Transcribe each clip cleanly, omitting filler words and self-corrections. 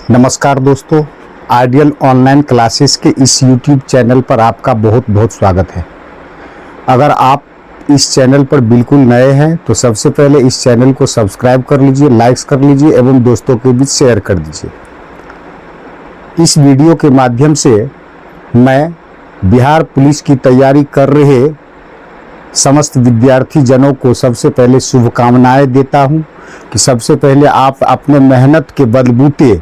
नमस्कार दोस्तों, ideal online classes के इस YouTube चैनल पर आपका बहुत बहुत स्वागत है। अगर आप इस चैनल पर बिल्कुल नए हैं तो सबसे पहले इस चैनल को सब्सक्राइब कर लीजिए, लाइक्स कर लीजिए एवं दोस्तों के बीच शेयर कर दीजिए। इस वीडियो के माध्यम से मैं बिहार पुलिस की तैयारी कर रहे समस्त विद्यार्थी जनों को सबसे पहले शुभकामनाएं देता हूं कि सबसे पहले आप अपने मेहनत के बलबूते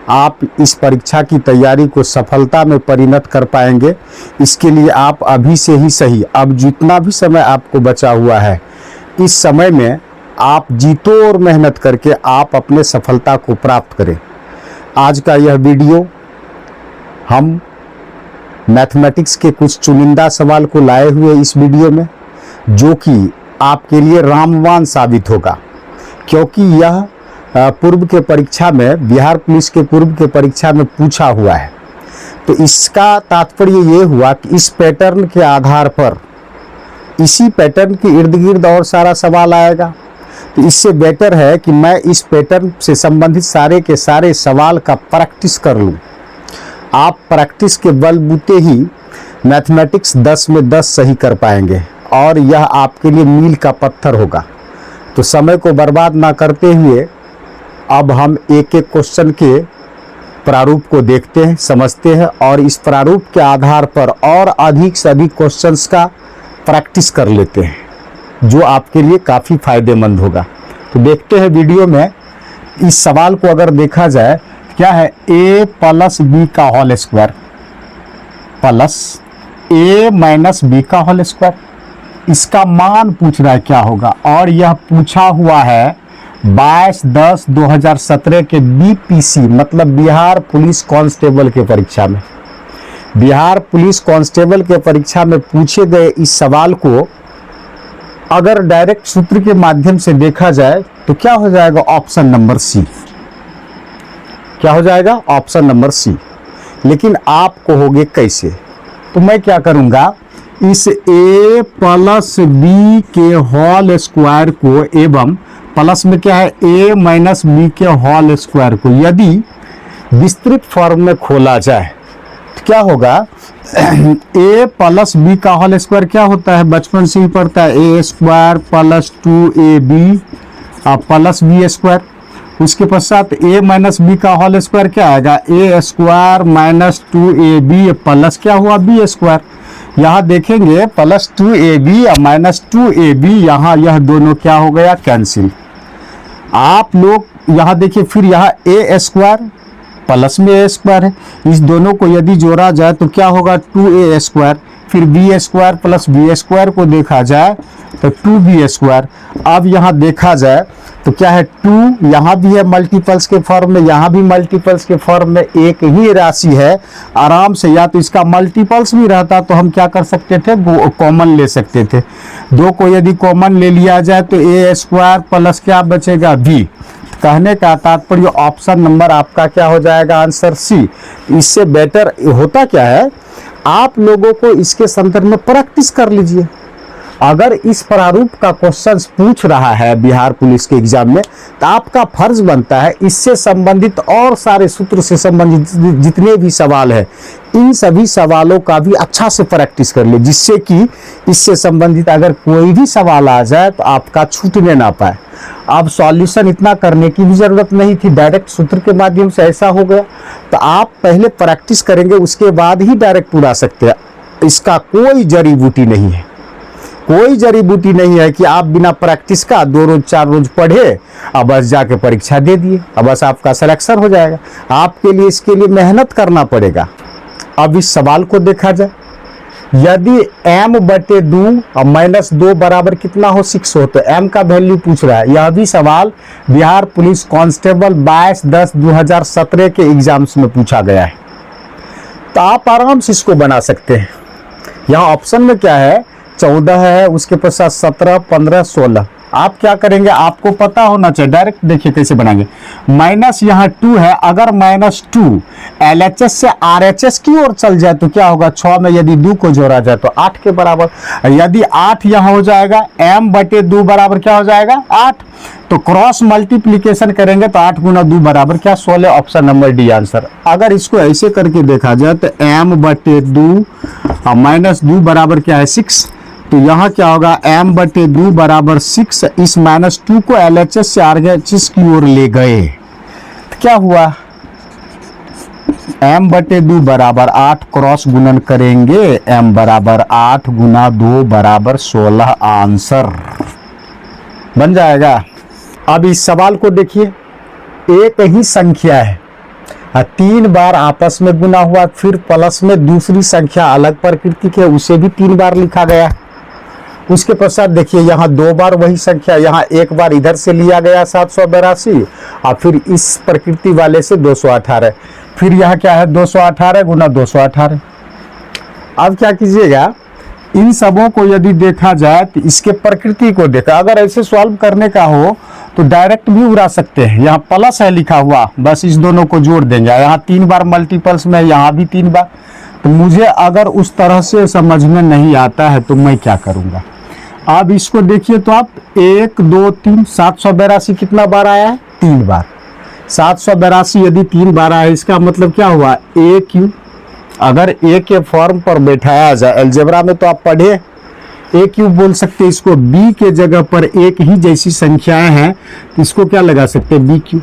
आप इस परीक्षा की तैयारी को सफलता में परिणत कर पाएंगे। इसके लिए आप अभी से ही सही, अब जितना भी समय आपको बचा हुआ है, इस समय में आप जीतो और मेहनत करके आप अपने सफलता को प्राप्त करें। आज का यह वीडियो हम मैथमेटिक्स के कुछ चुनिंदा सवाल को लाए हुए इस वीडियो में, जो कि आपके लिए रामबाण साबित होगा, क्योंकि यह पूर्व के परीक्षा में, बिहार पुलिस के पूर्व के परीक्षा में पूछा हुआ है। तो इसका तात्पर्य ये हुआ कि इस पैटर्न के आधार पर, इसी पैटर्न के इर्द गिर्द और सारा सवाल आएगा। तो इससे बेटर है कि मैं इस पैटर्न से संबंधित सारे के सारे सवाल का प्रैक्टिस कर लूँ। आप प्रैक्टिस के बलबूते ही मैथमेटिक्स 10 में 10 सही कर पाएंगे और यह आपके लिए मील का पत्थर होगा। तो समय को बर्बाद ना करते हुए अब हम एक एक क्वेश्चन के प्रारूप को देखते हैं, समझते हैं और इस प्रारूप के आधार पर और अधिक से अधिक क्वेश्चंस का प्रैक्टिस कर लेते हैं, जो आपके लिए काफ़ी फायदेमंद होगा। तो देखते हैं वीडियो में। इस सवाल को अगर देखा जाए, क्या है, a प्लस बी का whole square plus a minus B का होल स्क्वायर, इसका मान पूछ रहा है क्या होगा। और यह पूछा हुआ है 22/10/2017 के BPC मतलब बिहार पुलिस कांस्टेबल के परीक्षा में। बिहार पुलिस कांस्टेबल के परीक्षा में पूछे गए इस सवाल को अगर डायरेक्ट सूत्र के माध्यम से देखा जाए तो क्या हो जाएगा, ऑप्शन नंबर सी। क्या हो जाएगा, ऑप्शन नंबर सी। लेकिन आप कहोगे कैसे, तो मैं क्या करूंगा, इस a प्लस बी के होल स्क्वायर को एवं प्लस में क्या है a माइनस बी के होल स्क्वायर को यदि विस्तृत फॉर्म में खोला जाए तो क्या होगा, a प्लस बी का होल स्क्वायर क्या होता है, बचपन से ही पढ़ता है, a square plus 2ab plus B square. उसके पश्चात a माइनस बी का होल स्क्वायर क्या आएगा, a square minus 2ab plus क्या हुआ, b स्क्वायर। यहाँ देखेंगे प्लस 2ab और माइनस 2ab, यहाँ यह दोनों क्या हो गया, कैंसिल। आप लोग यहाँ देखिए, फिर यहाँ a स्क्वायर प्लस में a स्क्वायर है, इस दोनों को यदि जोड़ा जाए तो क्या होगा, 2a स्क्वायर। फिर b square plus b square को देखा जाए तो 2b स्क्वायर। अब यहाँ देखा जाए तो क्या है, 2 यहाँ भी है मल्टीपल्स के फॉर्म में, यहाँ भी मल्टीपल्स के फॉर्म में, एक ही राशि है। आराम से या तो इसका मल्टीपल्स भी रहता तो हम क्या कर सकते थे, कॉमन ले सकते थे। 2 को यदि कॉमन ले लिया जाए तो a स्क्वायर प्लस क्या बचेगा, b। कहने का तात्पर्य ऑप्शन नंबर आपका क्या हो जाएगा, आंसर सी। इससे बेटर होता क्या है, आप लोगों को इसके संदर्भ में प्रैक्टिस कर लीजिए। अगर इस प्रारूप का क्वेश्चन पूछ रहा है बिहार पुलिस के एग्जाम में, तो आपका फर्ज बनता है इससे संबंधित और सारे सूत्र से संबंधित जितने भी सवाल है, इन सभी सवालों का भी अच्छा से प्रैक्टिस कर ले, जिससे कि इससे संबंधित अगर कोई भी सवाल आ जाए तो आपका छूटने ना पाए। अब सॉल्यूशन इतना करने की भी जरूरत नहीं थी, डायरेक्ट सूत्र के माध्यम से ऐसा हो गया। तो आप पहले प्रैक्टिस करेंगे, उसके बाद ही डायरेक्ट उड़ा सकते हैं। इसका कोई जड़ी बूटी नहीं है, कोई जड़ी बूटी नहीं है कि आप बिना प्रैक्टिस का 2 रोज 4 रोज पढ़े अब बस जाके परीक्षा दे दिए, अब बस आपका सिलेक्शन हो जाएगा। आपके लिए इसके लिए मेहनत करना पड़ेगा। अब इस सवाल को देखा जाए, यदि m/2 और -2 बराबर कितना हो, 6 हो, तो m का वैल्यू पूछ रहा है। यह भी सवाल बिहार पुलिस कांस्टेबल 22/10/2017 के एग्जाम्स में पूछा गया है। तो आप आराम से इसको बना सकते हैं। यहाँ ऑप्शन में क्या है, 14 है, उसके पश्चात 17, 15, 16, आप क्या करेंगे, आपको पता होना चाहिए, डायरेक्ट देखिए कैसे बनाएंगे। माइनस यहाँ 2 है, अगर -2 LHS से RHS की ओर चल जाए तो क्या होगा, 6 में यदि 2 को जोड़ा जाए तो 8 के बराबर। यदि 8 यहाँ हो जाएगा, m/2 बराबर क्या हो जाएगा 8, तो क्रॉस मल्टीप्लीकेशन करेंगे तो 8 गुना 2 बराबर क्या 16, ऑप्शन नंबर डी आंसर। अगर इसको ऐसे करके देखा जाए तो m/2 -2 बराबर क्या है 6, तो यहाँ क्या होगा m/2 बराबर 6, इस -2 को LHS से RHS की ओर ले गए तो क्या हुआ, m/2 बराबर 8, क्रॉस गुणन करेंगे m बराबर 8 गुना 2 बराबर 16, आंसर बन जाएगा। अब इस सवाल को देखिए, एक ही संख्या है, 3 बार आपस में गुना हुआ, फिर प्लस में दूसरी संख्या अलग प्रकृति की है उसे भी 3 बार लिखा गया। उसके पश्चात देखिए यहाँ 2 बार वही संख्या, यहाँ 1 बार इधर से लिया गया 782 और फिर इस प्रकृति वाले से 218, फिर यहाँ क्या है 218 गुना 218। अब क्या कीजिएगा, इन सबों को यदि देखा जाए तो इसके प्रकृति को देखा, अगर ऐसे सॉल्व करने का हो तो डायरेक्ट भी उड़ा सकते हैं। यहाँ प्लस है लिखा हुआ, बस इस दोनों को जोड़ देंगे, यहाँ 3 बार मल्टीपल्स में, यहाँ भी 3 बार। तो मुझे अगर उस तरह से समझ में नहीं आता है तो मैं क्या करूँगा। अब इसको देखिए तो आप 1 2 3 782 कितना बार आया है 3 बार, 782 यदि 3 बार आया इसका मतलब क्या हुआ AQ। अगर A के फॉर्म पर बैठाया जाए अलजेब्रा में तो आप पढ़े AQ बोल सकते हैं इसको, B के जगह पर एक ही जैसी संख्याएं हैं तो इसको क्या लगा सकते हैं BQ।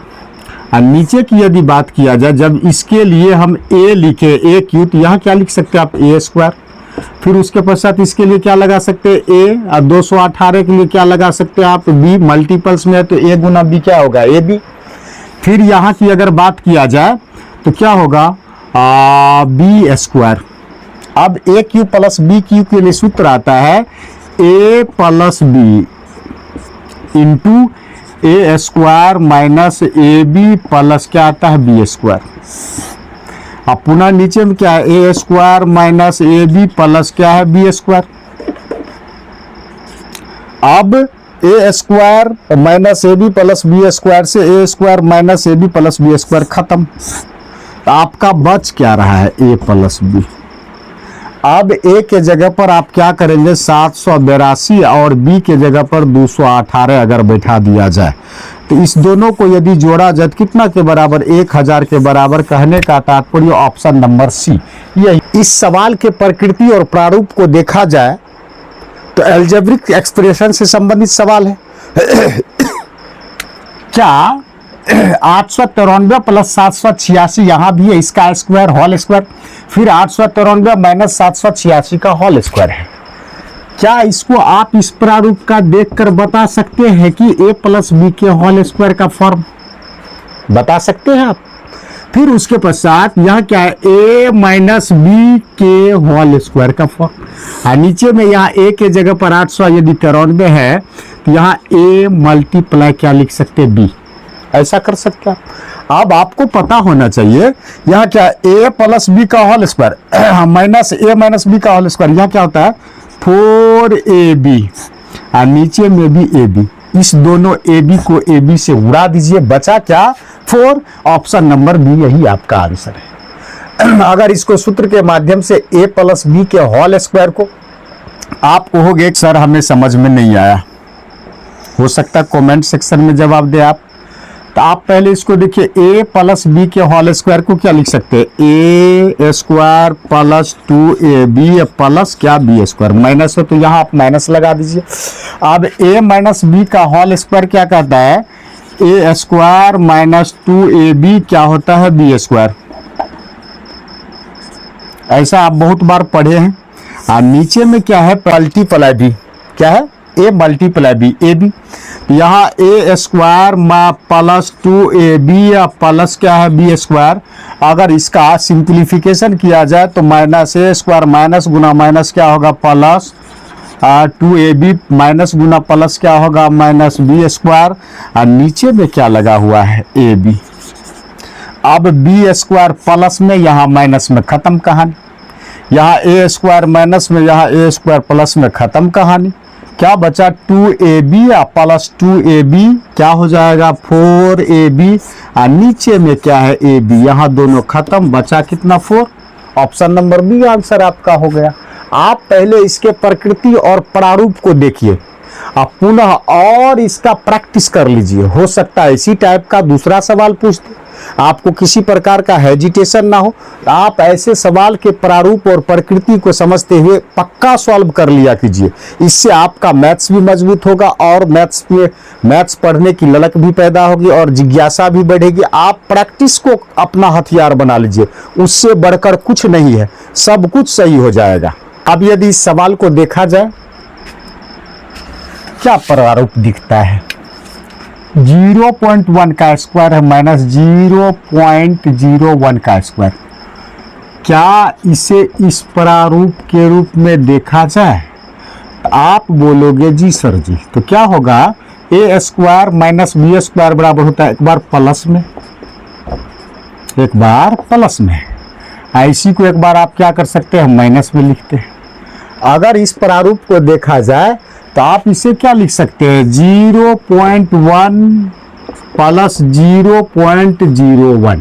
और नीचे की यदि बात किया जाए, जब इसके लिए हम A लिखे AQ तो यहाँ क्या लिख सकते हैं आप A², फिर उसके पश्चात इसके लिए क्या लगा सकते हैं A, और 218 के लिए क्या लगा सकते हैं आप B, मल्टीपल्स में है तो A गुना B क्या होगा AB। फिर यहाँ की अगर बात किया जाए तो क्या होगा B²। अब AQ प्लस BQ के लिए सूत्र आता है A plus B into A² minus AB plus क्या आता है B²। अब पुनः नीचे में क्या है A² माइनस AB प्लस क्या है B²। अब A² minus AB plus B² से A² minus AB plus B² खत्म, तो आपका बच क्या रहा है A प्लस B। अब A के जगह पर आप क्या करेंगे 782 और B के जगह पर 218 अगर बैठा दिया जाए तो इस दोनों को यदि जोड़ा जाए कितना के बराबर 1000 के बराबर। कहने का तात्पर्य ऑप्शन नंबर सी यही। इस सवाल के प्रकृति और प्रारूप को देखा जाए तो अलजेब्रिक एक्सप्रेशन से संबंधित सवाल है। क्या 893 प्लस 786 यहाँ भी है, इसका स्क्वायर होल स्क्वायर, फिर 893 माइनस 786 का होल स्क्वायर है। क्या इसको आप इस प्रारूप का देखकर बता सकते हैं कि A प्लस बी के होल स्क्वायर का फॉर्म बता सकते हैं आप। फिर उसके पश्चात यहाँ क्या है A माइनस बी के होल स्क्वायर का फॉर्म, और नीचे में यहाँ A के जगह पर 800 यदि 93 है तो यहाँ A मल्टीप्लाई क्या लिख सकते हैं B, ऐसा कर सकते हैं। अब आपको पता होना चाहिए यहाँ क्या A प्लस बी का whole square minus A minus B का होल स्क्वायर, यहाँ क्या होता है 4AB और नीचे में भी AB, इस दोनों AB को AB से उड़ा दीजिए, बचा क्या 4, ऑप्शन नंबर बी यही आपका आंसर है। अगर इसको सूत्र के माध्यम से A प्लस बी के होल स्क्वायर को आप कहोगे सर हमें समझ में नहीं आया, हो सकता है कमेंट सेक्शन में जवाब दे आप। तो आप पहले इसको देखिए A प्लस बी के होल स्क्वायर को क्या लिख सकते हैं A² प्लस 2AB प्लस क्या B², माइनस है तो यहाँ आप माइनस लगा दीजिए। अब A माइनस बी का होल स्क्वायर क्या कहता है A² माइनस 2AB क्या होता है B², ऐसा आप बहुत बार पढ़े हैं। और नीचे में क्या है मल्टीप्लाई B, क्या है A मल्टीप्लाई B AB, यहाँ A² प्लस 2AB प्लस क्या है B²। अगर इसका सिंप्लीफिकेशन किया जाए तो माइनस A² माइनस गुना माइनस क्या होगा प्लस 2AB माइनस गुना प्लस क्या होगा माइनस B², और नीचे में क्या लगा हुआ है AB। अब B² प्लस में यहाँ माइनस में खत्म कहानी, यहाँ A² माइनस में यहाँ A² प्लस में खत्म कहानी। क्या बचा 2ab प्लस 2ab क्या हो जाएगा 4ab और नीचे में क्या है ab, यहाँ दोनों खत्म, बचा कितना 4। ऑप्शन नंबर बी आंसर आपका हो गया। आप पहले इसके प्रकृति और प्रारूप को देखिए, आप पुनः और इसका प्रैक्टिस कर लीजिए, हो सकता है इसी टाइप का दूसरा सवाल पूछ दे, आपको किसी प्रकार का हेजिटेशन ना हो। आप ऐसे सवाल के प्रारूप और प्रकृति को समझते हुए पक्का सॉल्व कर लिया कीजिए, इससे आपका मैथ्स भी मजबूत होगा और मैथ्स पढ़ने की ललक भी पैदा होगी और जिज्ञासा भी बढ़ेगी। आप प्रैक्टिस को अपना हथियार बना लीजिए, उससे बढ़कर कुछ नहीं है, सब कुछ सही हो जाएगा। अब यदि इस सवाल को देखा जाए, क्या प्रारूप दिखता है, 0.1 का स्क्वायर है माइनस 0.01 का स्क्वायर। क्या इसे इस प्रारूप के रूप में देखा जाए? आप बोलोगे जी सर जी, तो क्या होगा, ए स्क्वायर माइनस बी स्क्वायर बराबर होता है एक बार प्लस में, एक बार प्लस में, इसी को एक बार आप क्या कर सकते हैं, माइनस में लिखते हैं। अगर इस प्रारूप को देखा जाए तो आप इसे क्या लिख सकते हैं, 0.1 प्लस 0.01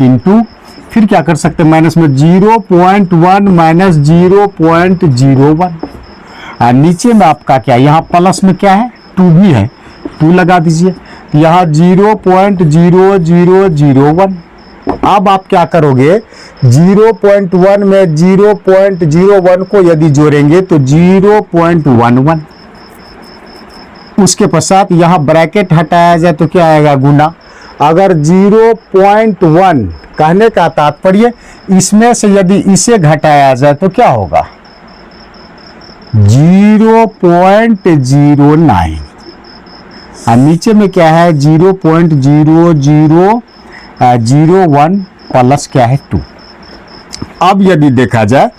इंटू, फिर क्या कर सकते हैं माइनस में 0.1 माइनस 0.01, और नीचे में आपका क्या, यहाँ प्लस में क्या है 2 भी है, 2 लगा दीजिए, यहाँ 0.0001। अब आप क्या करोगे, 0.1 में 0.01 को यदि जोड़ेंगे तो 0.11, उसके पश्चात यहाँ ब्रैकेट हटाया जाए तो क्या आएगा, गुना। अगर 0.1 कहने का तात्पर्य इसमें से यदि इसे घटाया जाए तो क्या होगा, 0.09, और नीचे में क्या है 0.0001 प्लस क्या है 2। अब यदि देखा जाए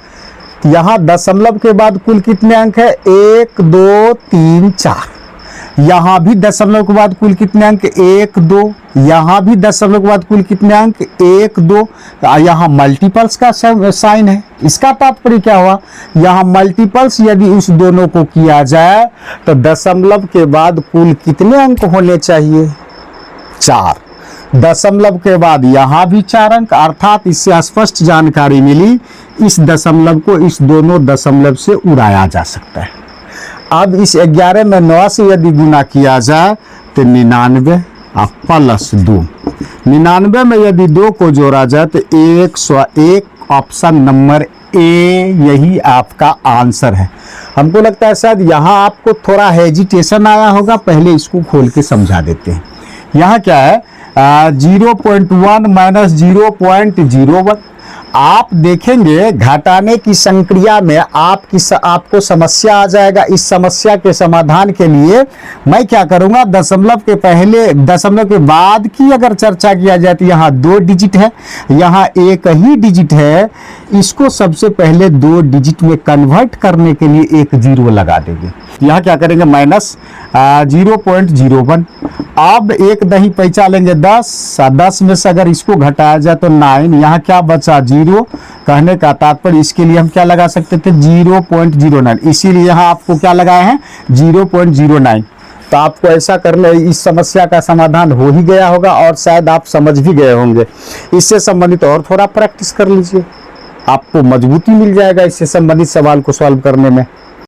तो यहाँ दशमलव के बाद कुल कितने अंक है, 1 2 3 4, यहाँ भी दशमलव के बाद कुल कितने अंक 1 2, यहाँ भी दशमलव के बाद कुल कितने अंक 1 2, यहाँ मल्टीपल्स का साइन है। इसका तात्पर्य क्या हुआ, यहाँ मल्टीपल्स यदि उस दोनों को किया जाए तो दशमलव के बाद कुल कितने अंक होने चाहिए, 4। दशमलव के बाद यहाँ भी 4 अंक, अर्थात इससे स्पष्ट जानकारी मिली इस दशमलव को इस दोनों दशमलव से उड़ाया जा सकता है। अब इस 11 में 9 से यदि गुना किया जाए तो 99 प्लस 2, 99 में यदि 2 को जोड़ा जाए तो 101। ऑप्शन नंबर ए यही आपका आंसर है। हमको लगता है शायद यहाँ आपको थोड़ा हेजिटेशन आया होगा, पहले इसको खोल के समझा देते हैं। यहाँ क्या है, 0.1 माइनस 0.01। आप देखेंगे घटाने की संक्रिया में आपको समस्या आ जाएगा। इस समस्या के समाधान के लिए मैं क्या करूंगा, दशमलव के पहले दशमलव के बाद की अगर चर्चा किया जाए तो यहाँ 2 डिजिट है, यहाँ एक ही डिजिट है, इसको सबसे पहले 2 डिजिट में कन्वर्ट करने के लिए एक 0 लगा देंगे। यहाँ क्या करेंगे, माइनस 0.01। अब एक दही पैंचा लेंगे 10, 10 में से अगर इसको घटाया जाए तो 9, यहाँ क्या बचा 0। कहने का तात्पर्य इसके लिए हम क्या लगा सकते थे, 0.09, इसीलिए यहाँ आपको क्या लगाए हैं 0.09। तो आपको ऐसा करने, इस समस्या का समाधान हो ही गया होगा और शायद आप समझ भी गए होंगे। इससे संबंधित और थोड़ा प्रैक्टिस कर लीजिए, आपको मजबूती मिल जाएगा इससे संबंधित सवाल को सॉल्व करने में।